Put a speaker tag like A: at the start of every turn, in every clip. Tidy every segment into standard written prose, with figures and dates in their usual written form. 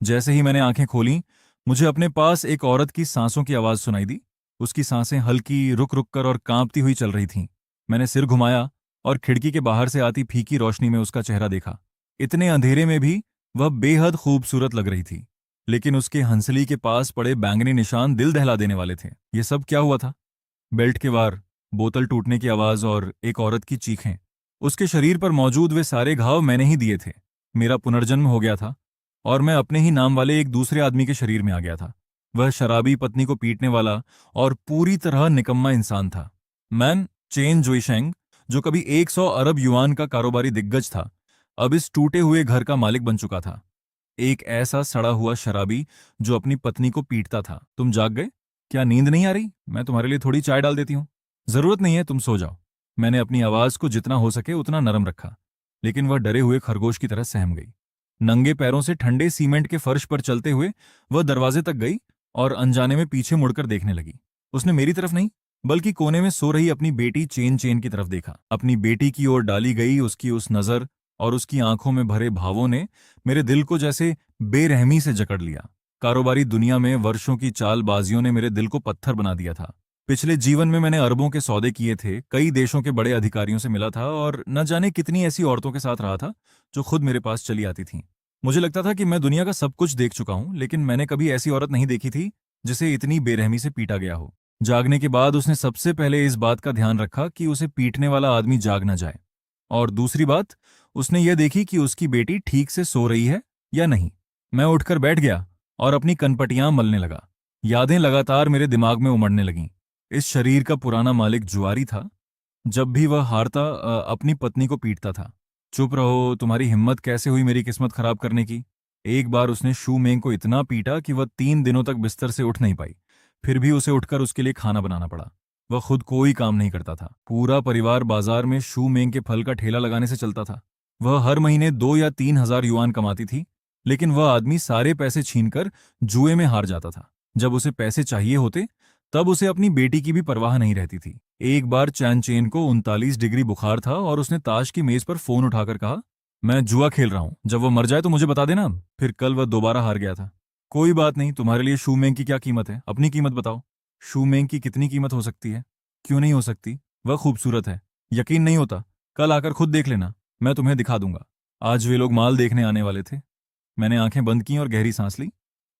A: जैसे ही मैंने आंखें खोली, मुझे अपने पास एक औरत की सांसों की आवाज सुनाई दी। उसकी सांसें हल्की, रुक रुक कर और कांपती हुई चल रही थीं। मैंने सिर घुमाया और खिड़की के बाहर से आती फीकी रोशनी में उसका चेहरा देखा। इतने अंधेरे में भी वह बेहद खूबसूरत लग रही थी, लेकिन उसके हंसली के पास पड़े बैंगनी निशान दिल दहला देने वाले थे। ये सब क्या हुआ था? बेल्ट के वार, बोतल टूटने की आवाज और एक औरत की चीखें। उसके शरीर पर मौजूद वे सारे घाव मैंने ही दिए थे। मेरा पुनर्जन्म हो गया था और मैं अपने ही नाम वाले एक दूसरे आदमी के शरीर में आ गया था। वह शराबी पत्नी को पीटने वाला और पूरी तरह निकम्मा इंसान था। मैन चेन जुइशेंग, जो कभी 100 अरब युआन का कारोबारी दिग्गज था, अब इस टूटे हुए घर का मालिक बन चुका था। एक ऐसा सड़ा हुआ शराबी जो अपनी पत्नी को पीटता था। तुम जाग गए? क्या नींद नहीं आ रही? मैं तुम्हारे लिए थोड़ी चाय डाल देती हूँ। जरूरत नहीं है, तुम सो जाओ। मैंने अपनी आवाज को जितना हो सके उतना नरम रखा, लेकिन वह डरे हुए खरगोश की तरह सहम गई। नंगे पैरों से ठंडे सीमेंट के फर्श पर चलते हुए वह दरवाजे तक गई और अनजाने में पीछे मुड़कर देखने लगी। उसने मेरी तरफ नहीं, बल्कि कोने में सो रही अपनी बेटी चेन चेन की तरफ देखा। अपनी बेटी की ओर डाली गई उसकी उस नजर और उसकी आंखों में भरे भावों ने मेरे दिल को जैसे बेरहमी से जकड़ लिया। कारोबारी दुनिया में वर्षों की चालबाजियों ने मेरे दिल को पत्थर बना दिया था। पिछले जीवन में मैंने अरबों के सौदे किए थे, कई देशों के बड़े अधिकारियों से मिला था और न जाने कितनी ऐसी औरतों के साथ रहा था जो खुद मेरे पास चली आती थीं। मुझे लगता था कि मैं दुनिया का सब कुछ देख चुका हूं, लेकिन मैंने कभी ऐसी औरत नहीं देखी थी जिसे इतनी बेरहमी से पीटा गया हो। जागने के बाद उसने सबसे पहले इस बात का ध्यान रखा कि उसे पीटने वाला आदमी जाग न जाए, और दूसरी बात, उसने यह देखी कि उसकी बेटी ठीक से सो रही है या नहीं। मैं उठकर बैठ गया और अपनी कनपटियां मलने लगा। यादें लगातार मेरे दिमाग में उमड़ने लगीं। इस शरीर का पुराना मालिक जुआरी था। जब भी वह हारता अपनी पत्नी को पीटता था। चुप रहो, तुम्हारी हिम्मत कैसे हुई मेरी किस्मत खराब करने की? एक बार उसने शू मेंग को इतना पीटा कि वह 3 दिनों तक बिस्तर से उठ नहीं पाई। फिर भी उसे उठकर उसके लिए खाना बनाना पड़ा। वह खुद कोई काम नहीं करता था। पूरा परिवार बाजार में शू मेंग के फल का ठेला लगाने से चलता था। वह हर महीने 2 या 3 हजार युआन कमाती थी, लेकिन वह आदमी सारे पैसे छीनकर जुए में हार जाता था। जब उसे पैसे चाहिए होते, तब उसे अपनी बेटी की भी परवाह नहीं रहती थी। एक बार चैन चेन को 39 डिग्री बुखार था और उसने ताश की मेज पर फोन उठाकर कहा, मैं जुआ खेल रहा हूं, जब वह मर जाए तो मुझे बता देना। फिर कल वह दोबारा हार गया था। कोई बात नहीं, तुम्हारे लिए शू मेंग की क्या कीमत है? अपनी कीमत बताओ। शू मेंग की कितनी कीमत हो सकती है? क्यों नहीं हो सकती? वह खूबसूरत है। यकीन नहीं होता? कल आकर खुद देख लेना, मैं तुम्हें दिखा दूंगा। आज वे लोग माल देखने आने वाले थे। मैंने आंखें बंद की और गहरी सांस ली।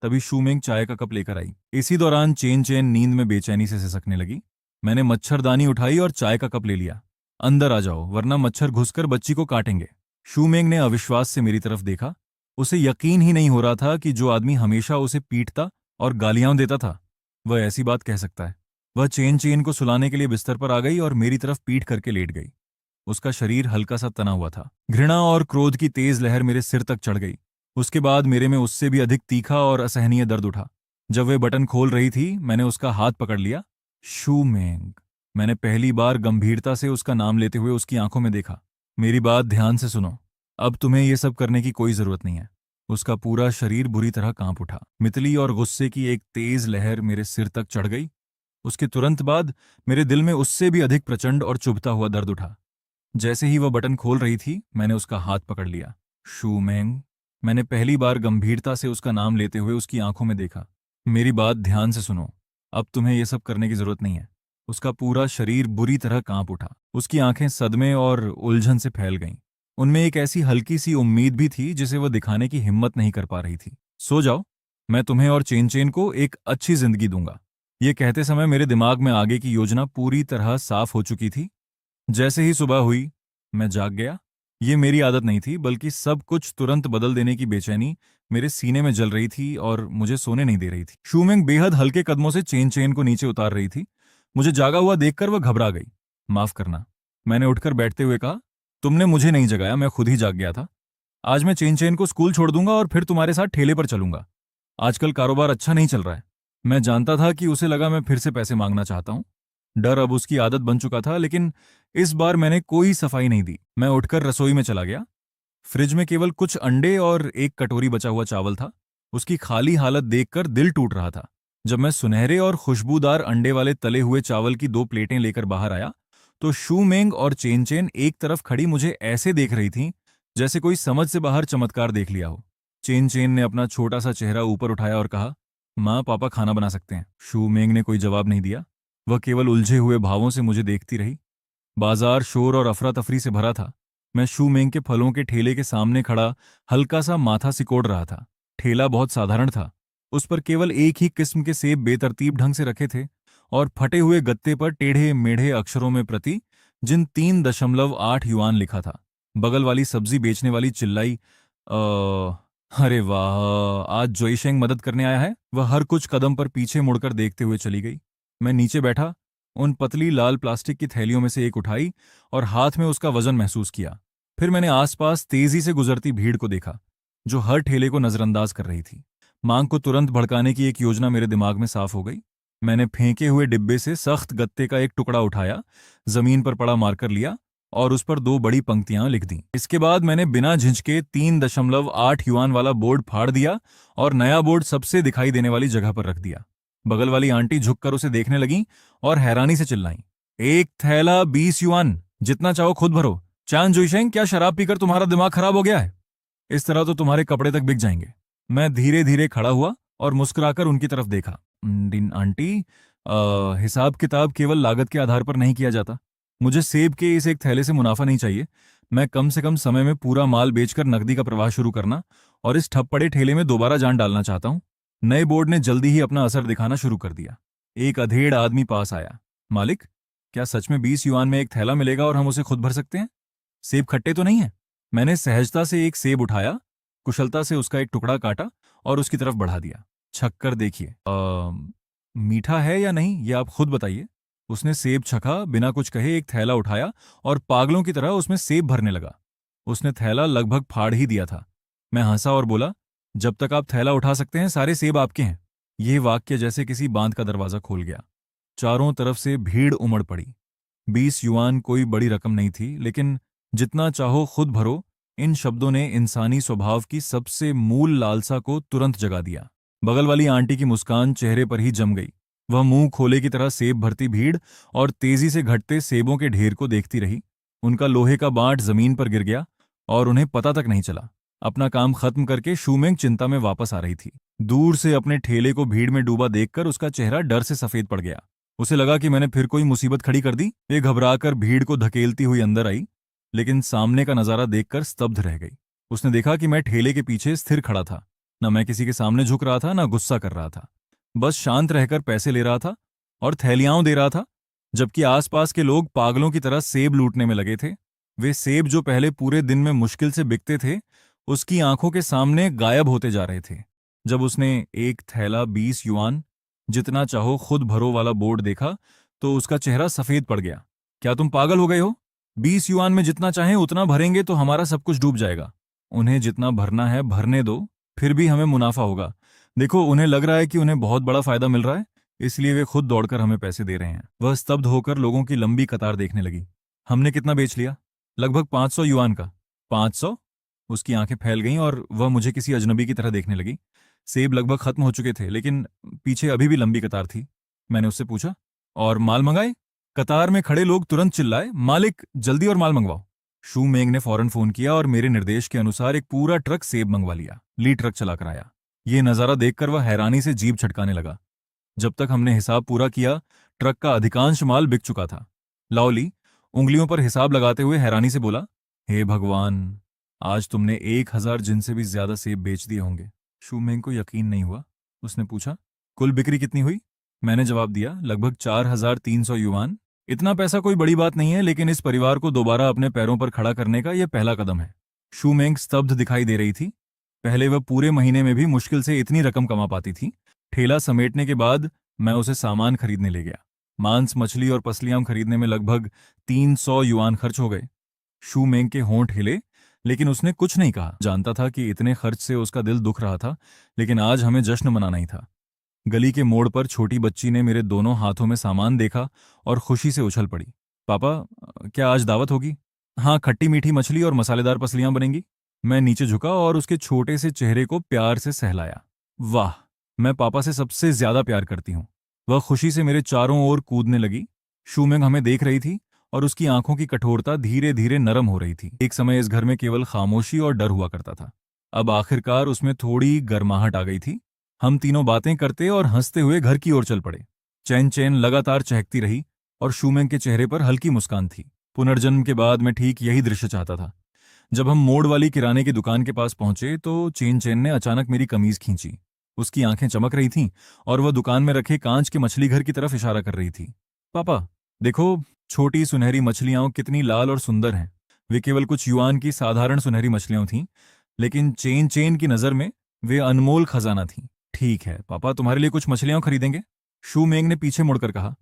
A: तभी शूमेंग चाय का कप लेकर आई। इसी दौरान चेन चेन नींद में बेचैनी से सिसकने लगी। मैंने मच्छरदानी उठाई और चाय का कप ले लिया। अंदर आ जाओ, वरना मच्छर घुसकर बच्ची को काटेंगे। शूमेंग ने अविश्वास से मेरी तरफ देखा। उसे यकीन ही नहीं हो रहा था कि जो आदमी हमेशा उसे पीटता और गालियां देता था, वह ऐसी बात कह सकता है। वह चेन चेन को सुलाने के लिए बिस्तर पर आ गई और मेरी तरफ पीठ करके लेट गई। उसका शरीर हल्का सा तना हुआ था। घृणा और क्रोध की तेज लहर मेरे सिर तक चढ़ गई। उसके बाद मेरे में उससे भी अधिक तीखा और असहनीय दर्द उठा। जब वे बटन खोल रही थी, मैंने उसका हाथ पकड़ लिया। शूमेंग। मैंने पहली बार गंभीरता से उसका नाम लेते हुए उसकी आंखों में देखा। मेरी बात ध्यान से सुनो। अब तुम्हें यह सब करने की कोई जरूरत नहीं है। उसका पूरा शरीर बुरी तरह कांप उठा। मितली और गुस्से की एक तेज लहर मेरे सिर तक चढ़ गई। उसके तुरंत बाद मेरे दिल में उससे भी अधिक प्रचंड और चुभता हुआ दर्द उठा। जैसे ही वह बटन खोल रही थी, मैंने उसका हाथ पकड़ लिया। शूमेंग। मैंने पहली बार गंभीरता से उसका नाम लेते हुए उसकी आंखों में देखा। मेरी बात ध्यान से सुनो। अब तुम्हें यह सब करने की जरूरत नहीं है। उसका पूरा शरीर बुरी तरह कांप उठा। उसकी आंखें सदमे और उलझन से फैल गईं। उनमें एक ऐसी हल्की सी उम्मीद भी थी जिसे वह दिखाने की हिम्मत नहीं कर पा रही थी। सो जाओ, मैं तुम्हें और चेन चेन को एक अच्छी जिंदगी दूंगा। ये कहते समय मेरे दिमाग में आगे की योजना पूरी तरह साफ हो चुकी थी। जैसे ही सुबह हुई, मैं जाग गया। ये मेरी आदत नहीं थी, बल्कि सब कुछ तुरंत बदल देने की बेचैनी मेरे सीने में जल रही थी और मुझे सोने नहीं दे रही थी। शूमेंग बेहद हल्के कदमों से चेन चेन को नीचे उतार रही थी। मुझे जागा हुआ देखकर वह घबरा गई। माफ करना, मैंने उठकर बैठते हुए कहा। तुमने मुझे नहीं जगाया, मैं खुद ही जाग गया था। आज मैं चेन चेन को स्कूल छोड़ दूंगा और फिर तुम्हारे साथ ठेले पर चलूंगा। आजकल कारोबार अच्छा नहीं चल रहा है। मैं जानता था कि उसे लगा मैं फिर से पैसे मांगना चाहता हूं। डर अब उसकी आदत बन चुका था, लेकिन इस बार मैंने कोई सफाई नहीं दी। मैं उठकर रसोई में चला गया। फ्रिज में केवल कुछ अंडे और एक कटोरी बचा हुआ चावल था। उसकी खाली हालत देखकर दिल टूट रहा था। जब मैं सुनहरे और खुशबूदार अंडे वाले तले हुए चावल की 2 प्लेटें लेकर बाहर आया, तो शूमेंग और चेन चेन एक तरफ खड़ी मुझे ऐसे देख रही थीं जैसे कोई समझ से बाहर चमत्कार देख लिया हो। चेन चेन ने अपना छोटा सा चेहरा ऊपर उठाया और कहा, माँ पापा खाना बना सकते हैं। शू मेंग ने कोई जवाब नहीं दिया। वह केवल उलझे हुए भावों से मुझे देखती रही। बाजार शोर और अफरा तफरी से भरा था। मैं शू मेंग के फलों के ठेले के सामने खड़ा हल्का सा माथा सिकोड़ रहा था। ठेला बहुत साधारण था। उस पर केवल एक ही किस्म के सेब बेतरतीब ढंग से रखे थे और फटे हुए गत्ते पर टेढ़े मेढ़े अक्षरों में प्रति जिन 3.8 युआन लिखा था। बगल वाली सब्जी बेचने वाली चिल्लाई, अरे वाह, आज जोईशेंग मदद करने आया है। वह हर कुछ कदम पर पीछे मुड़कर देखते हुए चली गई। मैं नीचे बैठा उन पतली लाल प्लास्टिक की थैलियों में से एक उठाई और हाथ में उसका वजन महसूस किया। फिर मैंने आसपास तेजी से गुजरती भीड़ को देखा, जो हर ठेले को नजरअंदाज कर रही थी। मांग को तुरंत भड़काने की एक योजना मेरे दिमाग में साफ हो गई। मैंने फेंके हुए डिब्बे से सख्त गत्ते का एक टुकड़ा उठाया, जमीन पर पड़ा मार्कर लिया और उस पर 2 बड़ी पंक्तियां लिख दी। इसके बाद मैंने बिना झिझके 3.8 युआन वाला बोर्ड फाड़ दिया और नया बोर्ड सबसे दिखाई देने वाली जगह पर रख दिया। बगल वाली आंटी झुककर उसे देखने लगी और हैरानी से चिल्लाई, एक थैला 20 युआन, जितना चाहो खुद भरो। चान जुइशेंग, क्या शराब पीकर तुम्हारा दिमाग खराब हो गया है? इस तरह तो तुम्हारे कपड़े तक बिक जाएंगे। मैं धीरे धीरे खड़ा हुआ और मुस्कुराकर उनकी तरफ देखा। दिन आंटी, हिसाब किताब केवल लागत के आधार पर नहीं किया जाता। मुझे सेब के इस एक थैले से मुनाफा नहीं चाहिए। मैं कम से कम समय में पूरा माल बेचकर नकदी का प्रवाह शुरू करना और इस ठप पड़े ठेले में दोबारा जान डालना चाहता हूँ। नए बोर्ड ने जल्दी ही अपना असर दिखाना शुरू कर दिया। एक अधेड़ आदमी पास आया। मालिक, क्या सच में 20 युआन में एक थैला मिलेगा और हम उसे खुद भर सकते हैं? सेब खट्टे तो नहीं है? मैंने सहजता से एक सेब उठाया, कुशलता से उसका एक टुकड़ा काटा और उसकी तरफ बढ़ा दिया। छक कर देखिए, मीठा है या नहीं ये आप खुद बताइए। उसने सेब छका, बिना कुछ कहे एक थैला उठाया और पागलों की तरह उसमें सेब भरने लगा। उसने थैला लगभग फाड़ ही दिया था। मैं हंसा और बोला, जब तक आप थैला उठा सकते हैं सारे सेब आपके हैं। यह वाक्य जैसे किसी बांध का दरवाजा खोल गया। चारों तरफ से भीड़ उमड़ पड़ी। 20 युआन कोई बड़ी रकम नहीं थी, लेकिन जितना चाहो खुद भरो, इन शब्दों ने इंसानी स्वभाव की सबसे मूल लालसा को तुरंत जगा दिया। बगल वाली आंटी की मुस्कान चेहरे पर ही जम गई। वह मुंह खोले की तरह सेब भरती भीड़ और तेजी से घटते सेबों के ढेर को देखती रही। उनका लोहे का बांट जमीन पर गिर गया और उन्हें पता तक नहीं चला। अपना काम खत्म करके शूमेंग चिंता में वापस आ रही थी। दूर से अपने ठेले को भीड़ में डूबा देखकर उसका चेहरा डर से सफेद पड़ गया। उसे लगा कि मैंने फिर कोई मुसीबत खड़ी कर दी। वे घबराकर भीड़ को धकेलती हुई अंदर आई, लेकिन सामने का नजारा देखकर स्तब्ध रह गई। उसने देखा कि मैं ठेले के पीछे स्थिर खड़ा था। न मैं किसी के सामने झुक रहा था, न गुस्सा कर रहा था। बस शांत रहकर पैसे ले रहा था और थैलियां दे रहा था, जबकि आसपास के लोग पागलों की तरह सेब लूटने में लगे थे। वे सेब जो पहले पूरे दिन में मुश्किल से बिकते थे, उसकी आंखों के सामने गायब होते जा रहे थे। जब उसने एक थैला 20 युआन, जितना चाहो खुद भरो वाला बोर्ड देखा, तो उसका चेहरा सफेद पड़ गया। क्या तुम पागल हो गए हो? 20 युआन में जितना चाहें उतना भरेंगे तो हमारा सब कुछ डूब जाएगा। उन्हें जितना भरना है भरने दो, फिर भी हमें मुनाफा होगा। देखो, उन्हें लग रहा है कि उन्हें बहुत बड़ा फायदा मिल रहा है, इसलिए वे खुद दौड़कर हमें पैसे दे रहे हैं। वह स्तब्ध होकर लोगों की लंबी कतार देखने लगी। हमने कितना बेच लिया? लगभग 500 युआन का। 500? उसकी आंखें फैल गईं और वह मुझे किसी अजनबी की तरह देखने लगी। सेब लगभग खत्म हो चुके थे, लेकिन पीछे अभी भी लंबी कतार थी। मैंने उससे पूछा, और माल मंगाए? कतार में खड़े लोग तुरंत चिल्लाए, मालिक जल्दी और माल मंगवाओ। शू मेंग ने फौरन फोन किया और मेरे निर्देश के अनुसार एक पूरा ट्रक सेब मंगवा लिया। ली ट्रक चलाकर आया। ये नजारा देखकर वह हैरानी से जीभ छटकाने लगा। जब तक हमने हिसाब पूरा किया, ट्रक का अधिकांश माल बिक चुका था। लाओली उंगलियों पर हिसाब लगाते हुए हैरानी से बोला, हे भगवान, आज तुमने 1000 जिन से भी ज्यादा सेब बेच दिए होंगे। शू मेंग को यकीन नहीं हुआ। उसने पूछा, कुल बिक्री कितनी हुई? मैंने जवाब दिया, लगभग 4300 युआन। इतना पैसा कोई बड़ी बात नहीं है, लेकिन इस परिवार को दोबारा अपने पैरों पर खड़ा करने का यह पहला कदम है। शू मेंग स्तब्ध दिखाई दे रही थी। पहले वह पूरे महीने में भी मुश्किल से इतनी रकम कमा पाती थी। ठेला समेटने के बाद मैं उसे सामान खरीदने ले गया। मांस, मछली और पसलियां खरीदने में लगभग 300 युआन खर्च हो गए। शू मेंग के होंठ हिले, लेकिन उसने कुछ नहीं कहा। जानता था कि इतने खर्च से उसका दिल दुख रहा था, लेकिन आज हमें जश्न मनाना ही था। गली के मोड़ पर छोटी बच्ची ने मेरे दोनों हाथों में सामान देखा और खुशी से उछल पड़ी। पापा, क्या आज दावत होगी? हाँ, खट्टी मीठी मछली और मसालेदार पसलियां बनेंगी। मैं नीचे झुका और उसके छोटे से चेहरे को प्यार से सहलाया। वाह, मैं पापा से सबसे ज्यादा प्यार करती हूँ। वह खुशी से मेरे चारों ओर कूदने लगी। शूमेंग हमें देख रही थी और उसकी आंखों की कठोरता धीरे धीरे नरम हो रही थी। एक समय इस घर में केवल खामोशी और डर हुआ करता था। अब आखिरकार उसमें थोड़ी गर्माहट आ गई थी। हम तीनों बातें करते और हंसते हुए घर की ओर चल पड़े। चैन चैन लगातार चहकती रही और शूमेंग के चेहरे पर हल्की मुस्कान थी। पुनर्जन्म के बाद मैं ठीक यही दृश्य चाहता था। जब हम मोड़ वाली किराने की दुकान के पास पहुंचे तो चेन चेन ने अचानक मेरी कमीज खींची। उसकी आंखें चमक रही थीं और वह दुकान में रखे कांच के मछली घर की तरफ इशारा कर रही थी। पापा, देखो, छोटी सुनहरी मछलियां कितनी लाल और सुंदर हैं। वे केवल कुछ युआन की साधारण सुनहरी मछलियां थीं, लेकिन चेन चेन की नजर में वे अनमोल खजाना थीं। ठीक है पापा, तुम्हारे लिए कुछ मछलियां खरीदेंगे, शू मेंग ने पीछे मुड़कर कहा।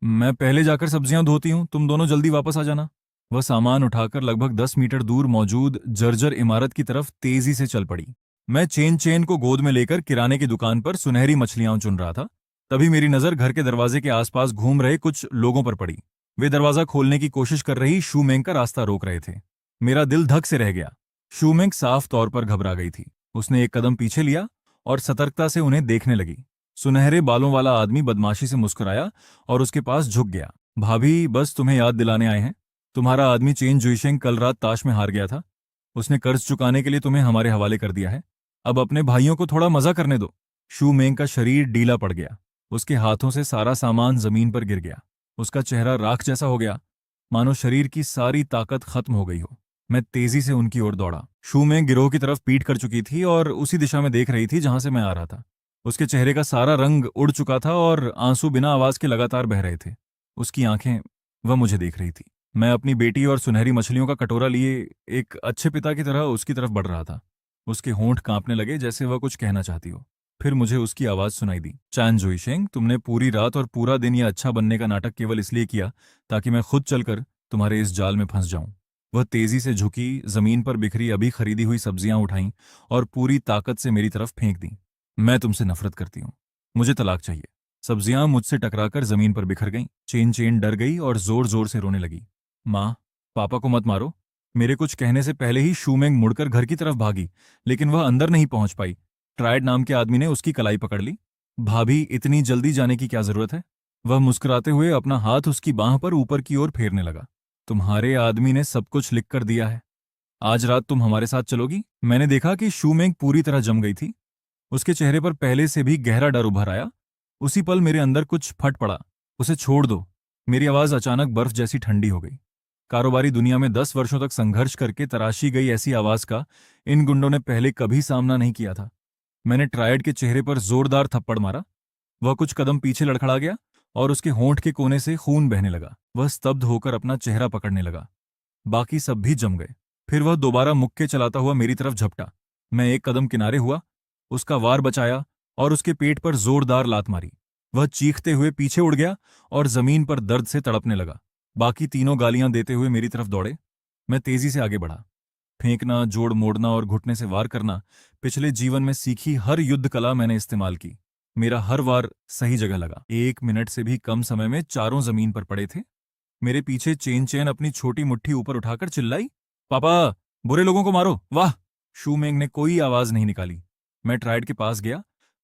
A: मैं पहले जाकर सब्जियां धोती हूं, तुम दोनों जल्दी वापस आ जाना। वह सामान उठाकर लगभग 10 मीटर दूर मौजूद जर्जर इमारत की तरफ तेजी से चल पड़ी। मैं चेन चेन को गोद में लेकर किराने की दुकान पर सुनहरी मछलियां चुन रहा था। तभी मेरी नजर घर के दरवाजे के आसपास घूम रहे कुछ लोगों पर पड़ी। वे दरवाजा खोलने की कोशिश कर रही शू मेंग का रास्ता रोक रहे थे। मेरा दिल धक से रह गया। शू मेंग साफ तौर पर घबरा गई थी। उसने एक कदम पीछे लिया और सतर्कता से उन्हें देखने लगी। सुनहरे बालों वाला आदमी बदमाशी से मुस्कुराया और उसके पास झुक गया। भाभी, बस तुम्हें याद दिलाने आए हैं। तुम्हारा आदमी चेन जुइशेंग कल रात ताश में हार गया था। उसने कर्ज चुकाने के लिए तुम्हें हमारे हवाले कर दिया है। अब अपने भाइयों को थोड़ा मजा करने दो। शू मेंग का शरीर ढीला पड़ गया। उसके हाथों से सारा सामान जमीन पर गिर गया। उसका चेहरा राख जैसा हो गया, मानो शरीर की सारी ताकत खत्म हो गई हो। मैं तेजी से उनकी ओर दौड़ा। शू मेंग गिरोह की तरफ पीठ कर चुकी थी और उसी दिशा में देख रही थी जहां से मैं आ रहा था। उसके चेहरे का सारा रंग उड़ चुका था और आंसू बिना आवाज के लगातार बह रहे थे। उसकी आंखें, वह मुझे देख रही थी। मैं अपनी बेटी और सुनहरी मछलियों का कटोरा लिए एक अच्छे पिता की तरह उसकी तरफ बढ़ रहा था। उसके होंठ कांपने लगे जैसे वह कुछ कहना चाहती हो। फिर मुझे उसकी आवाज सुनाई दी। चान जुइशेंग, तुमने पूरी रात और पूरा दिन यह अच्छा बनने का नाटक केवल इसलिए किया ताकि मैं खुद चलकर तुम्हारे इस जाल में फंस जाऊं। वह तेजी से झुकी, जमीन पर बिखरी अभी खरीदी हुई सब्जियां उठाईं और पूरी ताकत से मेरी तरफ फेंक दी। मैं तुमसे नफरत करती हूँ। मुझे तलाक चाहिए। सब्जियां मुझसे टकराकर जमीन पर बिखर गईं। चेन चेन डर गई और जोर जोर से रोने लगी। माँ, पापा को मत मारो। मेरे कुछ कहने से पहले ही शूमेंग मुड़कर घर की तरफ भागी, लेकिन वह अंदर नहीं पहुंच पाई। ट्रायड नाम के आदमी ने उसकी कलाई पकड़ ली। भाभी, इतनी जल्दी जाने की क्या जरूरत है? वह मुस्कुराते हुए अपना हाथ उसकी बांह पर ऊपर की ओर फेरने लगा। तुम्हारे आदमी ने सब कुछ लिख कर दिया है। आज रात तुम हमारे साथ चलोगी? मैंने देखा कि शूमेंग पूरी तरह जम गई थी। उसके चेहरे पर पहले से भी गहरा डर उभर आया। उसी पल मेरे अंदर कुछ फट पड़ा। उसे छोड़ दो। मेरी आवाज अचानक बर्फ जैसी ठंडी हो गई। कारोबारी दुनिया में 10 वर्षों तक संघर्ष करके तराशी गई ऐसी आवाज का इन गुंडों ने पहले कभी सामना नहीं किया था। मैंने ट्रायड के चेहरे पर जोरदार थप्पड़ मारा। वह कुछ कदम पीछे लड़खड़ा गया और उसके होंठ के कोने से खून बहने लगा। वह स्तब्ध होकर अपना चेहरा पकड़ने लगा। बाकी सब भी जम गए। फिर वह दोबारा मुक्के चलाता हुआ मेरी तरफ झपटा। मैं एक कदम किनारे हुआ, उसका वार बचाया और उसके पेट पर जोरदार लात मारी। वह चीखते हुए पीछे उड़ गया और जमीन पर दर्द से तड़पने लगा। बाकी तीनों गालियां देते हुए मेरी तरफ दौड़े। मैं तेजी से आगे बढ़ा। फेंकना, जोड़ मोड़ना और घुटने से वार करना, पिछले जीवन में सीखी हर युद्ध कला मैंने इस्तेमाल की। मेरा हर वार सही जगह लगा। 1 मिनट से भी कम समय में चारों जमीन पर पड़े थे। मेरे पीछे चेन चेन अपनी छोटी मुट्ठी ऊपर उठाकर चिल्लाई, पापा, बुरे लोगों को मारो, वाह। शूमेंग ने कोई आवाज नहीं निकाली। मैं ट्रायड के पास गया,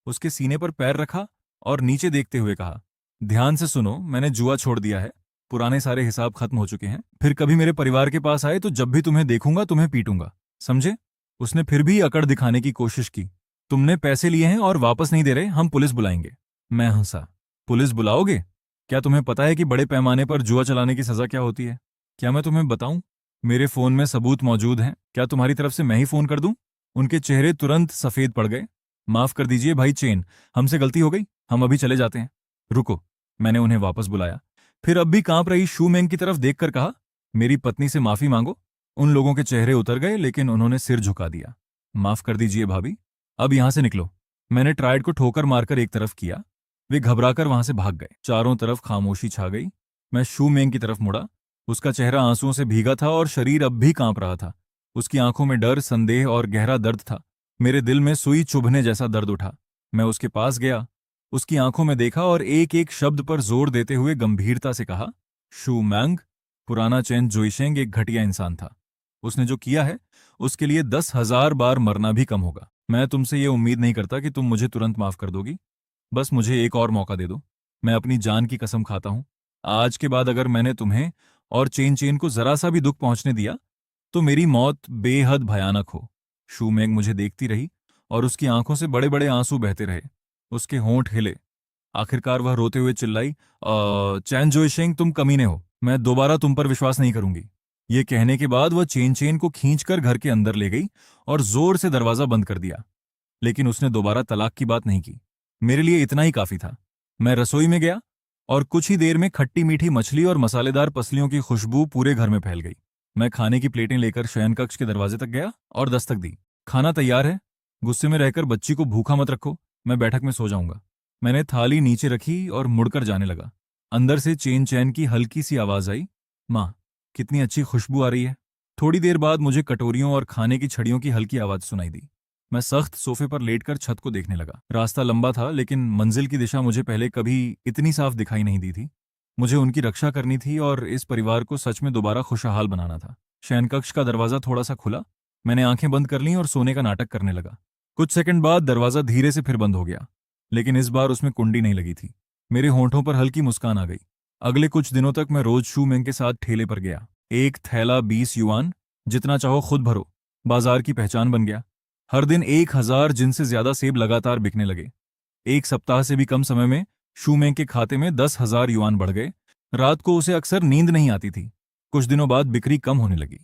A: उसके सीने पर पैर रखा और नीचे देखते हुए कहा, ध्यान से सुनो, मैंने जुआ छोड़ दिया है। पुराने सारे हिसाब खत्म हो चुके हैं। फिर कभी मेरे परिवार के पास आए तो जब भी तुम्हें देखूंगा तुम्हें पीटूंगा, समझे? उसने फिर भी अकड़ दिखाने की कोशिश की। तुमने पैसे लिए हैं और वापस नहीं दे रहे, हम पुलिस बुलाएंगे। मैं हंसा। पुलिस बुलाओगे? क्या तुम्हें पता है कि बड़े पैमाने पर जुआ चलाने की सजा क्या होती है? क्या मैं तुम्हें बताऊं? मेरे फोन में सबूत मौजूद हैं। क्या तुम्हारी तरफ से मैं ही फोन कर दूं? उनके चेहरे तुरंत सफेद पड़ गए। माफ कर दीजिए भाई चेन, हमसे गलती हो गई, हम अभी चले जाते हैं। रुको, मैंने उन्हें वापस बुलाया। फिर अब भी कांप रही शूमेंग की तरफ देखकर कहा, मेरी पत्नी से माफी मांगो। उन लोगों के चेहरे उतर गए, लेकिन उन्होंने सिर झुका दिया। माफ कर दीजिए भाभी, अब यहां से निकलो। मैंने ट्रायड को ठोकर मारकर एक तरफ किया। वे घबराकर वहां से भाग गए। चारों तरफ खामोशी छा गई। मैं शूमेंग की तरफ मुड़ा। उसका चेहरा आंसुओं से भीगा था और शरीर अब भी कांप रहा था। उसकी आंखों में डर, संदेह और गहरा दर्द था। मेरे दिल में सुई चुभने जैसा दर्द उठा। मैं उसके पास गया, उसकी आंखों में देखा और एक एक शब्द पर जोर देते हुए गंभीरता से कहा, शू मैंग, पुराना चेन जुइशेंग एक घटिया इंसान था। उसने जो किया है उसके लिए 10,000 बार मरना भी कम होगा। मैं तुमसे ये उम्मीद नहीं करता कि तुम मुझे तुरंत माफ कर दोगी। बस मुझे एक और मौका दे दो। मैं अपनी जान की कसम खाता हूं, आज के बाद अगर मैंने तुम्हें और चेन चेन को जरा सा भी दुख पहुंचने दिया तो मेरी मौत बेहद भयानक हो। शूमेंग मुझे देखती रही और उसकी आंखों से बड़े बड़े आंसू बहते रहे। उसके होंठ हिले। आखिरकार वह रोते हुए चिल्लाई, चैन जोइशेंग, तुम कमीने हो, मैं दोबारा तुम पर विश्वास नहीं करूंगी। ये कहने के बाद वह चेन चेन को खींचकर घर के अंदर ले गई और जोर से दरवाजा बंद कर दिया। लेकिन उसने दोबारा तलाक की बात नहीं की। मेरे लिए इतना ही काफी था। मैं रसोई में गया और कुछ ही देर में खट्टी मीठी मछली और मसालेदार पसलियों की खुशबू पूरे घर में फैल गई। मैं खाने की प्लेटें लेकर शयन कक्ष के दरवाजे तक गया और दस्तक दी। खाना तैयार है। गुस्से में रहकर बच्ची को भूखा मत रखो, मैं बैठक में सो जाऊंगा। मैंने थाली नीचे रखी और मुड़कर जाने लगा। अंदर से चेन चैन की हल्की सी आवाज आई, माँ, कितनी अच्छी खुशबू आ रही है। थोड़ी देर बाद मुझे कटोरियों और खाने की छड़ियों की हल्की आवाज सुनाई दी। मैं सख्त सोफे पर लेटकर छत को देखने लगा। रास्ता लंबा था, लेकिन मंजिल की दिशा मुझे पहले कभी इतनी साफ दिखाई नहीं दी थी। मुझे उनकी रक्षा करनी थी और इस परिवार को सच में दोबारा खुशहाल बनाना था। शयनकक्ष का दरवाजा थोड़ा सा खुला। मैंने आंखें बंद कर लीं और सोने का नाटक करने लगा। कुछ सेकंड बाद दरवाजा धीरे से फिर बंद हो गया, लेकिन इस बार उसमें कुंडी नहीं लगी थी। मेरे होंठों पर हल्की मुस्कान आ गई। अगले कुछ दिनों तक मैं रोज शूमेंग के साथ ठेले पर गया। एक थैला 20 युआन, जितना चाहो खुद भरो, बाजार की पहचान बन गया। हर दिन 1000 जिनसे ज्यादा सेब लगातार बिकने लगे। एक सप्ताह से भी कम समय में शूमेंग के खाते में 10,000 युआन बढ़ गए। रात को उसे अक्सर नींद नहीं आती थी। कुछ दिनों बाद बिक्री कम होने लगी।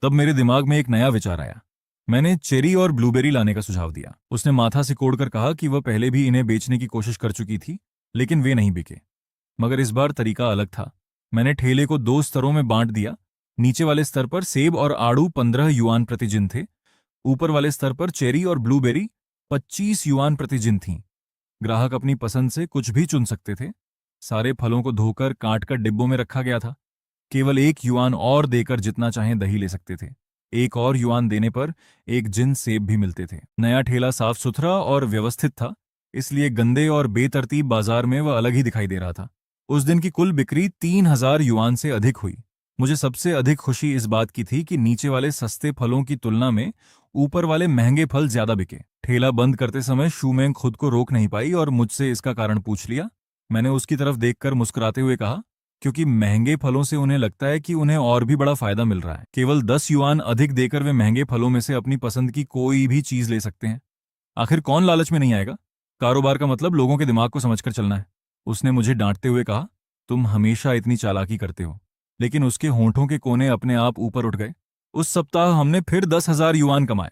A: तब मेरे दिमाग में एक नया विचार आया। मैंने चेरी और ब्लूबेरी लाने का सुझाव दिया। उसने माथा सिकोड़कर कहा कि वह पहले भी इन्हें बेचने की कोशिश कर चुकी थी, लेकिन वे नहीं बिके। मगर इस बार तरीका अलग था। मैंने ठेले को 2 स्तरों में बांट दिया। नीचे वाले स्तर पर सेब और आड़ू 15 युआन प्रति जिन थे। ऊपर वाले स्तर पर चेरी और ब्लूबेरी 25 युआन प्रति जिन थीं। ग्राहक अपनी पसंद से कुछ भी चुन सकते थे। सारे फलों को धोकर काट कर डिब्बों में रखा गया था। केवल 1 युआन और देकर जितना चाहें दही ले सकते थे। 1 और युआन देने पर 1 जिन सेब भी मिलते थे। नया ठेला साफ सुथरा और व्यवस्थित था, इसलिए गंदे और बेतरतीब बाजार में वह अलग ही दिखाई दे रहा था। उस दिन की कुल बिक्री 3000 युआन से अधिक हुई। मुझे सबसे अधिक खुशी इस बात की थी कि नीचे वाले सस्ते फलों की तुलना में ऊपर वाले महंगे फल ज्यादा बिके। ठेला बंद करते समय शूमेंग खुद को रोक नहीं पाई और मुझसे इसका कारण पूछ लिया। मैंने उसकी तरफ देखकर मुस्कुराते हुए कहा, क्योंकि महंगे फलों से उन्हें लगता है कि उन्हें और भी बड़ा फायदा मिल रहा है। केवल 10 युआन अधिक देकर वे महंगे फलों में से अपनी पसंद की कोई भी चीज ले सकते हैं। आखिर कौन लालच में नहीं आएगा? कारोबार का मतलब लोगों के दिमाग को समझकर चलना है। उसने मुझे डांटते हुए कहा, तुम हमेशा इतनी चालाकी करते हो। लेकिन उसके होंठों के कोने अपने आप ऊपर उठ गए। उस सप्ताह हमने फिर 10,000 युआन कमाए।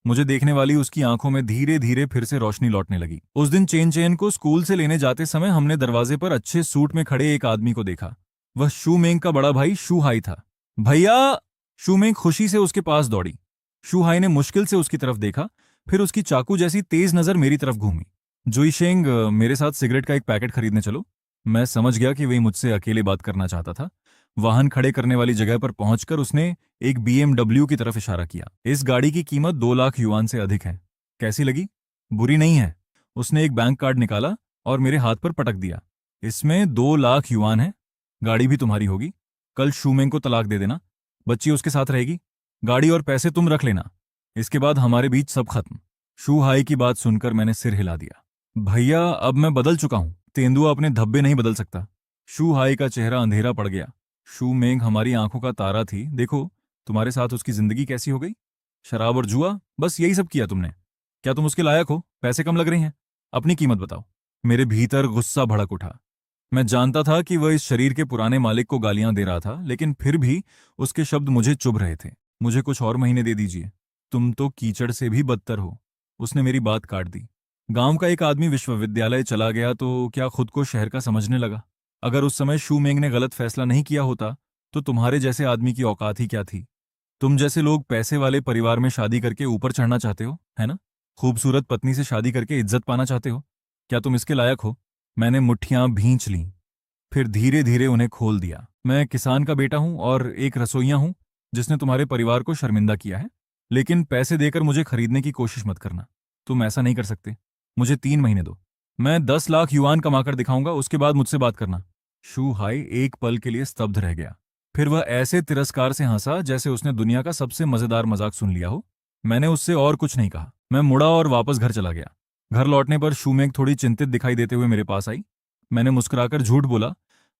A: मुझे देखने वाली उसकी आंखों में धीरे धीरे फिर से रोशनी लौटने लगी। उस दिन चेन चेन को स्कूल से लेने जाते समय हमने दरवाजे पर अच्छे सूट में खड़े एक आदमी को देखा। वह शूमेंग का बड़ा भाई शूहाई था। भैया! शूमेंग खुशी से उसके पास दौड़ी। शूहाई ने मुश्किल से उसकी तरफ देखा, फिर उसकी चाकू जैसी तेज नजर मेरी तरफ घूमी। जुईशेंग, मेरे साथ सिगरेट का एक पैकेट खरीदने चलो। मैं समझ गया कि वही मुझसे अकेले बात करना चाहता था। वाहन खड़े करने वाली जगह पर पहुंचकर उसने एक BMW की तरफ इशारा किया। इस गाड़ी की कीमत 2 लाख युआन से अधिक है। कैसी लगी? बुरी नहीं है। उसने एक बैंक कार्ड निकाला और मेरे हाथ पर पटक दिया। इसमें 2 लाख युआन है। गाड़ी भी तुम्हारी होगी। कल शूमेंग को तलाक दे देना। बच्ची उसके साथ रहेगी। गाड़ी और पैसे तुम रख लेना। इसके बाद हमारे बीच सब खत्म। शू हाई की बात सुनकर मैंने सिर हिला दिया। भैया, अब मैं बदल चुका हूं। तेंदुआ अपने धब्बे नहीं बदल सकता। शू हाई का चेहरा अंधेरा पड़ गया। शू मेंग हमारी आंखों का तारा थी। देखो, तुम्हारे साथ उसकी जिंदगी कैसी हो गई। शराब और जुआ, बस यही सब किया तुमने। क्या तुम उसके लायक हो? पैसे कम लग रहे हैं। अपनी कीमत बताओ। मेरे भीतर गुस्सा भड़क उठा। मैं जानता था कि वह इस शरीर के पुराने मालिक को गालियां दे रहा था, लेकिन फिर भी उसके शब्द मुझे चुभ रहे थे। मुझे कुछ और महीने दे दीजिए। तुम तो कीचड़ से भी बदतर हो। उसने मेरी बात काट दी। गांव का एक आदमी विश्वविद्यालय चला गया तो क्या खुद को शहर का समझने लगा? अगर उस समय शू मेंग ने गलत फैसला नहीं किया होता तो तुम्हारे जैसे आदमी की औकात ही क्या थी? तुम जैसे लोग पैसे वाले परिवार में शादी करके ऊपर चढ़ना चाहते हो, है ना? खूबसूरत पत्नी से शादी करके इज्जत पाना चाहते हो। क्या तुम इसके लायक हो? मैंने मुट्ठियां भींच लीं, फिर धीरे धीरे उन्हें खोल दिया। मैं किसान का बेटा हूं और एक रसोइया हूं जिसने तुम्हारे परिवार को शर्मिंदा किया है, लेकिन पैसे देकर मुझे खरीदने की कोशिश मत करना। तुम ऐसा नहीं कर सकते। मुझे 3 महीने दो। मैं 10 लाख युआन कमाकर दिखाऊंगा, उसके बाद मुझसे बात करना। शू हाई एक पल के लिए स्तब्ध रह गया। फिर वह ऐसे तिरस्कार से हंसा जैसे उसने दुनिया का सबसे मजेदार मजाक सुन लिया हो। मैंने उससे और कुछ नहीं कहा। मैं मुड़ा और वापस घर चला गया। घर लौटने पर शूमेंग थोड़ी चिंतित दिखाई देते हुए मेरे पास आई। मैंने मुस्कुराकर झूठ बोला,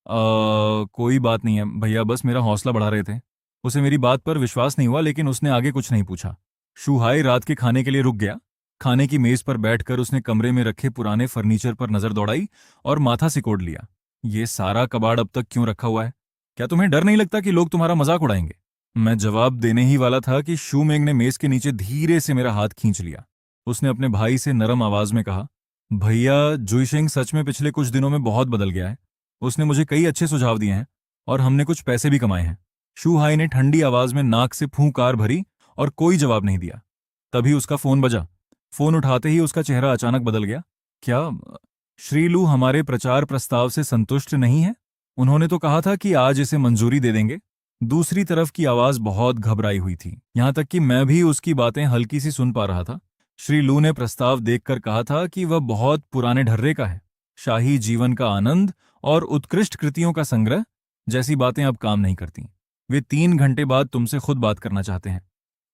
A: कोई बात नहीं है भैया, बस मेरा हौसला बढ़ा रहे थे। उसे मेरी बात पर विश्वास नहीं हुआ, लेकिन उसने आगे कुछ नहीं पूछा। शूहाई रात के खाने के लिए रुक गया। खाने की मेज पर बैठकर उसने कमरे में रखे पुराने फर्नीचर पर नजर दौड़ाई और माथा सिकोड़ लिया। ये सारा कबाड़ अब तक क्यों रखा हुआ है? क्या तुम्हें डर नहीं लगता कि लोग तुम्हारा मजाक उड़ाएंगे? मैं जवाब देने ही वाला था कि शूमेंग ने मेज के नीचे धीरे से मेरा हाथ खींच लिया। उसने अपने भाई से नरम आवाज में कहा, भैया, जुईशेंग सच में पिछले कुछ दिनों में बहुत बदल गया है। उसने मुझे कई अच्छे सुझाव दिए हैं और हमने कुछ पैसे भी कमाए हैं। शूहाई ने ठंडी आवाज में नाक से फूंकार भरी और कोई जवाब नहीं दिया। तभी उसका फोन बजा। फोन उठाते ही उसका चेहरा अचानक बदल गया। क्या श्री लू हमारे प्रचार प्रस्ताव से संतुष्ट नहीं है? उन्होंने तो कहा था कि आज इसे मंजूरी दे देंगे। दूसरी तरफ की आवाज बहुत घबराई हुई थी, यहां तक कि मैं भी उसकी बातें हल्की सी सुन पा रहा था। श्री लू ने प्रस्ताव देखकर कहा था कि वह बहुत पुराने ढर्रे का है। शाही जीवन का आनंद और उत्कृष्ट कृतियों का संग्रह जैसी बातें अब काम नहीं करती। वे 3 घंटे बाद तुमसे खुद बात करना चाहते हैं।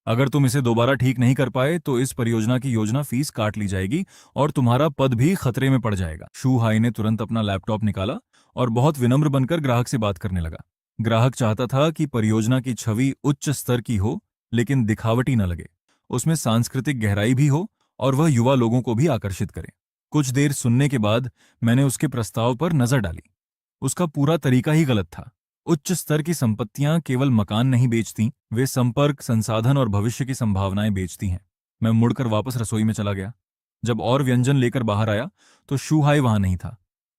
A: अगर तुम इसे दोबारा ठीक नहीं कर पाए तो इस परियोजना की योजना फीस काट ली जाएगी और तुम्हारा पद भी खतरे में पड़ जाएगा। शू हाई ने तुरंत अपना लैपटॉप निकाला और बहुत विनम्र बनकर ग्राहक से बात करने लगा। ग्राहक चाहता था कि परियोजना की छवि उच्च स्तर की हो, लेकिन दिखावटी न लगे। उसमें सांस्कृतिक गहराई भी हो और वह युवा लोगों को भी आकर्षित करे। कुछ देर सुनने के बाद मैंने उसके प्रस्ताव पर नजर डाली। उसका पूरा तरीका ही गलत था। उच्च स्तर की संपत्तियां केवल मकान नहीं बेचती, वे संपर्क, संसाधन और भविष्य की संभावनाएं बेचती हैं। मैं मुड़कर वापस रसोई में चला गया। जब और व्यंजन लेकर बाहर आया तो शूहाई वहां नहीं था।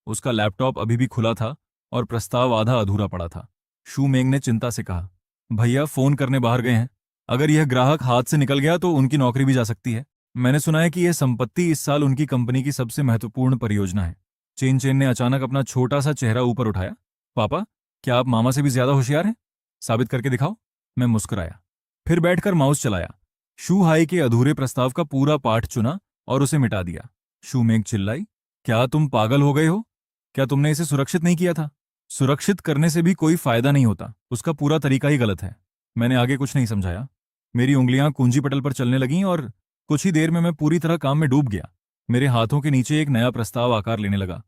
A: उसका लैपटॉप अभी भी खुला था और प्रस्ताव आधा अधूरा पड़ा था। शू मेंग ने चिंता से कहा, भैया, फोन करने बाहर गए हैं। अगर यह ग्राहक हाथ से निकल गया तो उनकी नौकरी भी जा सकती है। मैंने सुना है कि यह संपत्ति इस साल उनकी कंपनी की सबसे महत्वपूर्ण परियोजना है। चेन चेन ने अचानक अपना छोटा सा चेहरा ऊपर उठाया। पापा, क्या आप मामा से भी ज्यादा होशियार हैं? साबित करके दिखाओ। मैं मुस्कुराया, फिर बैठकर माउस चलाया। शू हाई के अधूरे प्रस्ताव का पूरा पाठ चुना और उसे मिटा दिया। शू मेंग चिल्लाई, क्या तुम पागल हो गए हो? क्या तुमने इसे सुरक्षित नहीं किया था? सुरक्षित करने से भी कोई फायदा नहीं होता, उसका पूरा तरीका ही गलत है। मैंने आगे कुछ नहीं समझाया। मेरी उंगलियां कुंजी पटल पर चलने लगीं और कुछ ही देर में मैं पूरी तरह काम में डूब गया। मेरे हाथों के नीचे एक नया प्रस्ताव आकार लेने लगा।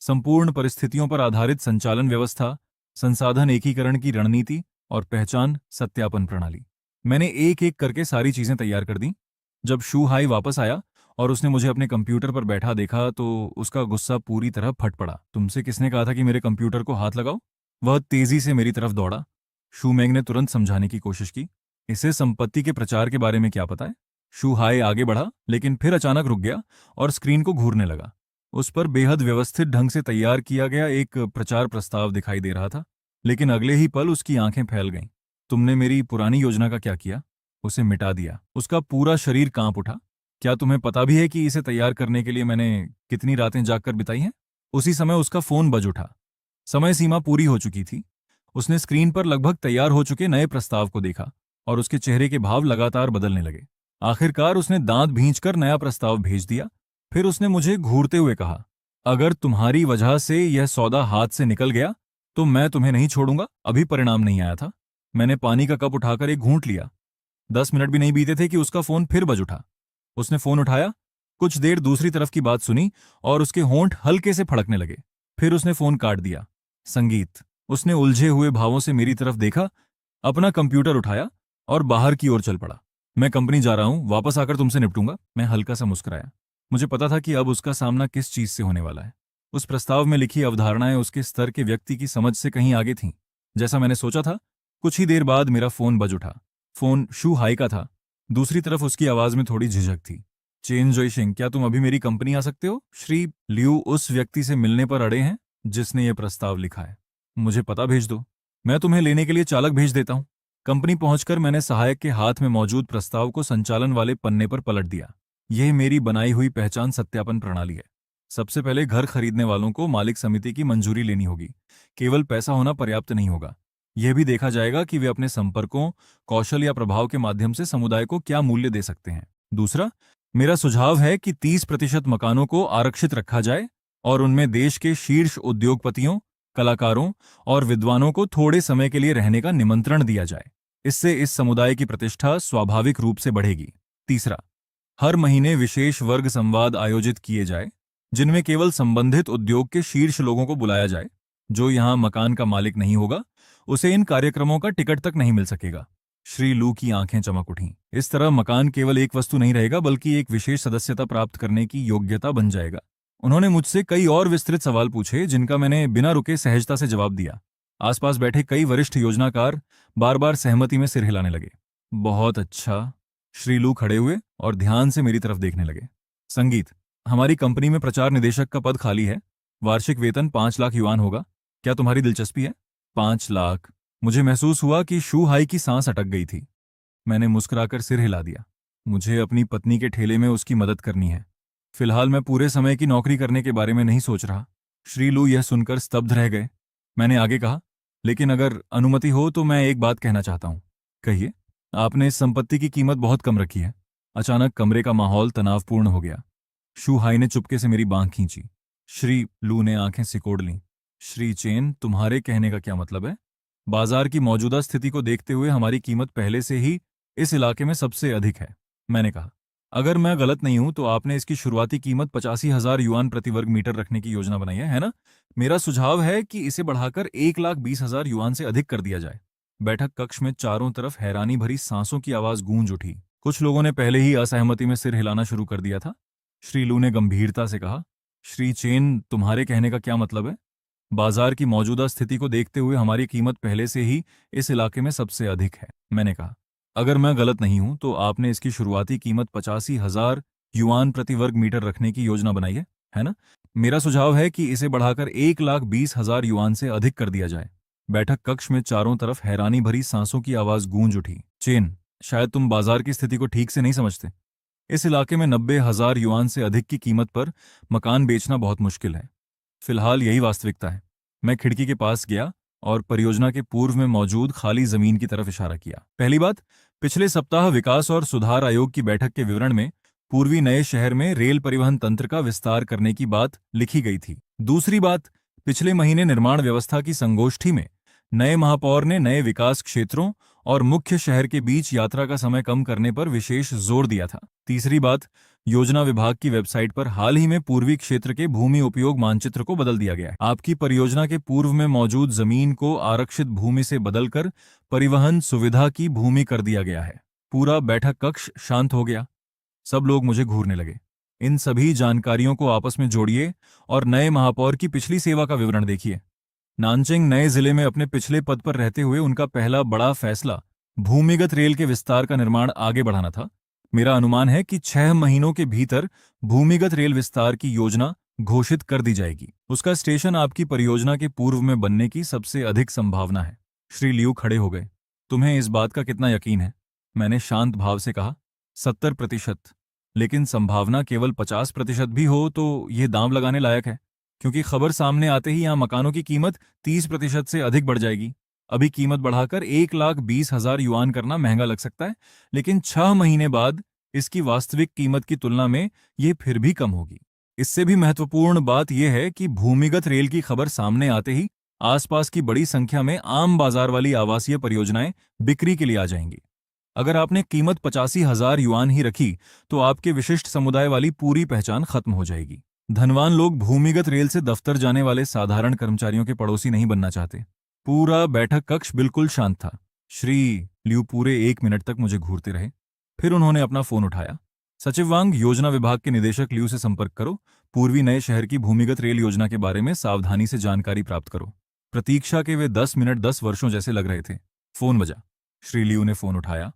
A: संपूर्ण परिस्थितियों पर आधारित संचालन व्यवस्था, संसाधन एकीकरण की रणनीति और पहचान सत्यापन प्रणाली। मैंने एक एक करके सारी चीजें तैयार कर दी। जब शू हाई वापस आया और उसने मुझे अपने कंप्यूटर पर बैठा देखा तो उसका गुस्सा पूरी तरह फट पड़ा। तुमसे किसने कहा था कि मेरे कंप्यूटर को हाथ लगाओ? वह तेजी से मेरी तरफ दौड़ा। शू मेंग ने तुरंत समझाने की कोशिश की, इसे संपत्ति के प्रचार के बारे में क्या पता है? शू हाई आगे बढ़ा, लेकिन फिर अचानक रुक गया और स्क्रीन को घूरने लगा। उस पर बेहद व्यवस्थित ढंग से तैयार किया गया एक प्रचार प्रस्ताव दिखाई दे रहा था, लेकिन अगले ही पल उसकी आंखें फैल गईं। तुमने मेरी पुरानी योजना का क्या किया? उसे मिटा दिया। उसका पूरा शरीर कांप उठा। क्या तुम्हें पता भी है कि इसे तैयार करने के लिए मैंने कितनी रातें जागकर बिताई हैं? उसी समय उसका फोन बज उठा। समय सीमा पूरी हो चुकी थी। उसने स्क्रीन पर लगभग तैयार हो चुके नए प्रस्ताव को देखा और उसके चेहरे के भाव लगातार बदलने लगे। आखिरकार उसने दांत भींचकर नया प्रस्ताव भेज दिया। फिर उसने मुझे घूरते हुए कहा, अगर तुम्हारी वजह से यह सौदा हाथ से निकल गया तो मैं तुम्हें नहीं छोड़ूंगा। अभी परिणाम नहीं आया था। मैंने पानी का कप उठाकर एक घूंट लिया। 10 मिनट भी नहीं बीते थे कि उसका फोन फिर बज उठा। उसने फोन उठाया, कुछ देर दूसरी तरफ की बात सुनी और उसके होंठ हल्के से फड़कने लगे। फिर उसने फोन काट दिया। संगीत। उसने उलझे हुए भावों से मेरी तरफ देखा, अपना कंप्यूटर उठाया और बाहर की ओर चल पड़ा। मैं कंपनी जा रहा हूं, वापस आकर तुमसे निपटूंगा। मैं हल्का सा मुस्कुराया। मुझे पता था कि अब उसका सामना किस चीज से होने वाला है। उस प्रस्ताव में लिखी अवधारणाएं उसके स्तर के व्यक्ति की समझ से कहीं आगे थीं। जैसा मैंने सोचा था। कुछ ही देर बाद मेरा फोन बज उठा। फोन शू हाई का था। दूसरी तरफ उसकी आवाज में थोड़ी झिझक थी। चेन जोइशिंग, क्या तुम अभी मेरी कंपनी आ सकते हो? श्री लियू उस व्यक्ति से मिलने पर अड़े हैं जिसने यह प्रस्ताव लिखा है। मुझे पता भेज दो, मैं तुम्हें लेने के लिए चालक भेज देता हूं। कंपनी पहुंचकर मैंने सहायक के हाथ में मौजूद प्रस्ताव को संचालन वाले पन्ने पर पलट दिया। यह मेरी बनाई हुई पहचान सत्यापन प्रणाली है। सबसे पहले घर खरीदने वालों को मालिक समिति की मंजूरी लेनी होगी। केवल पैसा होना पर्याप्त नहीं होगा। यह भी देखा जाएगा कि वे अपने संपर्कों, कौशल या प्रभाव के माध्यम से समुदाय को क्या मूल्य दे सकते हैं। दूसरा, मेरा सुझाव है कि 30% मकानों को आरक्षित रखा जाए और उनमें देश के शीर्ष उद्योगपतियों, कलाकारों और विद्वानों को थोड़े समय के लिए रहने का निमंत्रण दिया जाए। इससे इस समुदाय की प्रतिष्ठा स्वाभाविक रूप से बढ़ेगी। तीसरा, हर महीने विशेष वर्ग संवाद आयोजित किए जाए जिनमें केवल संबंधित उद्योग के शीर्ष लोगों को बुलाया जाए। जो यहां मकान का मालिक नहीं होगा उसे इन कार्यक्रमों का टिकट तक नहीं मिल सकेगा। श्री लू की आंखें चमक उठीं। इस तरह मकान केवल एक वस्तु नहीं रहेगा बल्कि एक विशेष सदस्यता प्राप्त करने की योग्यता बन जाएगा। उन्होंने मुझसे कई और विस्तृत सवाल पूछे जिनका मैंने बिना रुके सहजता से जवाब दिया। आसपास बैठे कई वरिष्ठ योजनाकार बार बार सहमति में सिर हिलाने लगे। बहुत अच्छा। श्री लू खड़े हुए और ध्यान से मेरी तरफ देखने लगे। संगीत, हमारी कंपनी में प्रचार निदेशक का पद खाली है। वार्षिक वेतन 5 लाख युआन होगा। क्या तुम्हारी दिलचस्पी है? 5 लाख। मुझे महसूस हुआ कि शू हाई की सांस अटक गई थी। मैंने मुस्कुराकर सिर हिला दिया। मुझे अपनी पत्नी के ठेले में उसकी मदद करनी है। फिलहाल मैं पूरे समय की नौकरी करने के बारे में नहीं सोच रहा। श्री लू यह सुनकर स्तब्ध रह गए। मैंने आगे कहा, लेकिन अगर अनुमति हो तो मैं एक बात कहना चाहता हूं। कहिए। आपने इस संपत्ति की कीमत बहुत कम रखी है। अचानक कमरे का माहौल तनावपूर्ण हो गया। शू हाई ने चुपके से मेरी बांह खींची। श्री लू ने आंखें सिकोड़ लीं। श्री चेन, तुम्हारे कहने का क्या मतलब है? बाजार की मौजूदा स्थिति को देखते हुए हमारी कीमत पहले से ही इस इलाके में सबसे अधिक है। मैंने कहा, अगर मैं गलत नहीं हूं तो आपने इसकी शुरुआती कीमत 85,000 युआन प्रति वर्ग मीटर रखने की योजना बनाई है ना? मेरा सुझाव है कि इसे बढ़ाकर 1,20,000 युआन से अधिक कर दिया जाए। बैठक कक्ष में चारों तरफ हैरानी भरी सांसों की आवाज गूंज उठी। कुछ लोगों ने पहले ही असहमति में सिर हिलाना शुरू कर दिया था। श्री लू ने गंभीरता से कहा, श्री चेन, तुम्हारे कहने का क्या मतलब है? बाजार की मौजूदा स्थिति को देखते हुए हमारी कीमत पहले से ही इस इलाके में सबसे अधिक है। मैंने कहा, अगर मैं गलत नहीं हूं तो आपने इसकी शुरुआती कीमत 85,000 युआन प्रति वर्ग मीटर रखने की योजना बनाई है ना? मेरा सुझाव है कि इसे बढ़ाकर 1,20,000 युआन से अधिक कर दिया जाए। बैठक कक्ष में चारों तरफ हैरानी भरी सांसों की आवाज गूंज उठी। चेन, शायद तुम बाजार की स्थिति को ठीक से नहीं समझते। इस इलाके में 90,000 युआन से अधिक की कीमत पर मकान बेचना बहुत मुश्किल है। फिलहाल यही वास्तविकता है। मैं खिड़की के पास गया और परियोजना के पूर्व में मौजूद खाली जमीन की तरफ इशारा किया। पहली बात, पिछले सप्ताह विकास और सुधार आयोग की बैठक के विवरण में पूर्वी नए शहर में रेल परिवहन तंत्र का विस्तार करने की बात लिखी गई थी। दूसरी बात, पिछले महीने निर्माण व्यवस्था की संगोष्ठी में नए महापौर ने नए विकास क्षेत्रों और मुख्य शहर के बीच यात्रा का समय कम करने पर विशेष जोर दिया था। तीसरी बात, योजना विभाग की वेबसाइट पर हाल ही में पूर्वी क्षेत्र के भूमि उपयोग मानचित्र को बदल दिया गया है। आपकी परियोजना के पूर्व में मौजूद जमीन को आरक्षित भूमि से बदलकर परिवहन सुविधा की भूमि कर दिया गया है। पूरा बैठक कक्ष शांत हो गया। सब लोग मुझे घूरने लगे। इन सभी जानकारियों को आपस में जोड़िए और नए महापौर की पिछली सेवा का विवरण देखिए। नानचेंग नए जिले में अपने पिछले पद पर रहते हुए उनका पहला बड़ा फैसला भूमिगत रेल के विस्तार का निर्माण आगे बढ़ाना था। मेरा अनुमान है कि 6 महीनों के भीतर भूमिगत रेल विस्तार की योजना घोषित कर दी जाएगी। उसका स्टेशन आपकी परियोजना के पूर्व में बनने की सबसे अधिक संभावना है। श्री लियू खड़े हो गए। तुम्हें इस बात का कितना यकीन है? मैंने शांत भाव से कहा, 70%। लेकिन संभावना केवल 50% भी हो तो यह दांव लगाने लायक है, क्योंकि खबर सामने आते ही यहां मकानों की कीमत 30% से अधिक बढ़ जाएगी। अभी कीमत बढ़ाकर 1,20,000 युआन करना महंगा लग सकता है, लेकिन 6 महीने बाद इसकी वास्तविक कीमत की तुलना में यह फिर भी कम होगी। इससे भी महत्वपूर्ण बात यह है कि भूमिगत रेल की खबर सामने आते ही आसपास की बड़ी संख्या में आम बाजार वाली आवासीय परियोजनाएं बिक्री के लिए आ जाएंगी। अगर आपने कीमत 85,000 युआन ही रखी तो आपके विशिष्ट समुदाय वाली पूरी पहचान खत्म हो जाएगी। धनवान लोग भूमिगत रेल से दफ्तर जाने वाले साधारण कर्मचारियों के पड़ोसी नहीं बनना चाहते। पूरा बैठक कक्ष बिल्कुल शांत था। श्री लियू पूरे 1 मिनट तक मुझे घूरते रहे। फिर उन्होंने अपना फोन उठाया। सचिव वांग, योजना विभाग के निदेशक लियू से संपर्क करो। पूर्वी नए शहर की भूमिगत रेल योजना के बारे में सावधानी से जानकारी प्राप्त करो। प्रतीक्षा के वे 10 मिनट 10 वर्षों जैसे लग रहे थे। फोन बजा। श्री लियू ने फोन उठाया।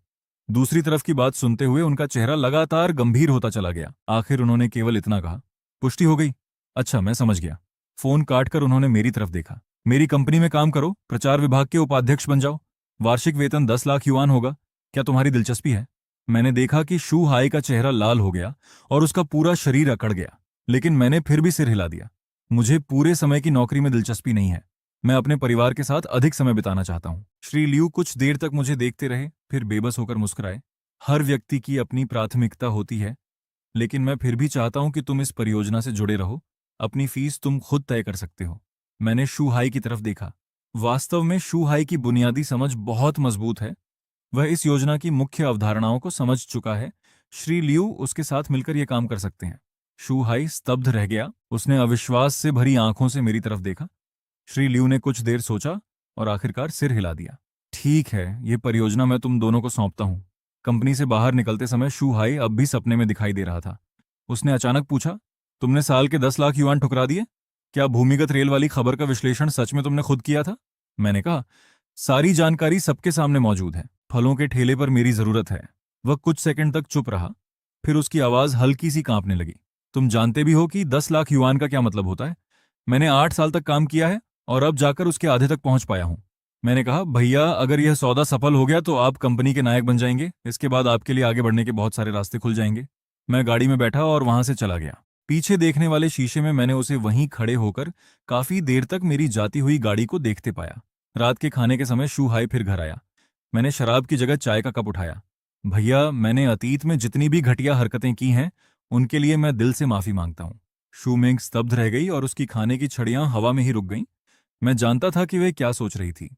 A: दूसरी तरफ की बात सुनते हुए उनका चेहरा लगातार गंभीर होता चला गया। आखिर उन्होंने केवल इतना कहा, पुष्टि हो गई? अच्छा, मैं समझ गया। फोन काटकर उन्होंने मेरी तरफ देखा। मेरी कंपनी में काम करो, प्रचार विभाग के उपाध्यक्ष बन जाओ। वार्षिक वेतन 10 लाख युआन होगा। क्या तुम्हारी दिलचस्पी है? मैंने देखा कि शू हाई का चेहरा लाल हो गया और उसका पूरा शरीर अकड़ गया, लेकिन मैंने फिर भी सिर हिला दिया। मुझे पूरे समय की नौकरी में दिलचस्पी नहीं है। मैं अपने परिवार के साथ अधिक समय बिताना चाहता हूं। श्री लियू कुछ देर तक मुझे देखते रहे, फिर बेबस होकर मुस्कुराए। हर व्यक्ति की अपनी प्राथमिकता होती है, लेकिन मैं फिर भी चाहता हूं कि तुम इस परियोजना से जुड़े रहो। अपनी फीस तुम खुद तय कर सकते हो। मैंने शू हाई की तरफ देखा। वास्तव में शू हाई की बुनियादी समझ बहुत मजबूत है। वह इस योजना की मुख्य अवधारणाओं को समझ चुका है। श्री लियू उसके साथ मिलकर यह काम कर सकते हैं। शू हाई स्तब्ध रह गया। उसने अविश्वास से भरी आंखों से मेरी तरफ देखा। श्री लियू ने कुछ देर सोचा और आखिरकार सिर हिला दिया। ठीक है, ये परियोजना मैं तुम दोनों को सौंपता हूँ। कंपनी से बाहर निकलते समय शू हाई अब भी सपने में दिखाई दे रहा था। उसने अचानक पूछा, तुमने साल के 10 लाख युआन ठुकरा दिए? क्या भूमिगत रेल वाली खबर का विश्लेषण सच में तुमने खुद किया था? मैंने कहा, सारी जानकारी सबके सामने मौजूद है। फलों के ठेले पर मेरी जरूरत है। वह कुछ सेकंड तक चुप रहा, फिर उसकी आवाज हल्की सी कांपने लगी। तुम जानते भी हो कि 10 लाख युआन का क्या मतलब होता है? मैंने 8 साल तक काम किया है और अब जाकर उसके आधे तक पहुंच पाया हूं। मैंने कहा, भैया अगर यह सौदा सफल हो गया तो आप कंपनी के नायक बन जाएंगे। इसके बाद आपके लिए आगे बढ़ने के बहुत सारे रास्ते खुल जाएंगे। मैं गाड़ी में बैठा और वहां से चला गया। पीछे देखने वाले शीशे में मैंने उसे वहीं खड़े होकर काफी देर तक मेरी जाती हुई गाड़ी को देखते पाया। रात के खाने के समय शू हाई फिर घर आया। मैंने शराब की जगह चाय का कप उठाया। भैया, मैंने अतीत में जितनी भी घटिया हरकतें की हैं उनके लिए मैं दिल से माफी मांगता हूँ। शू मिंग स्तब्ध रह गई और उसकी खाने की छड़ियां हवा में ही रुक गईं। मैं जानता था कि वे क्या सोच रही थी।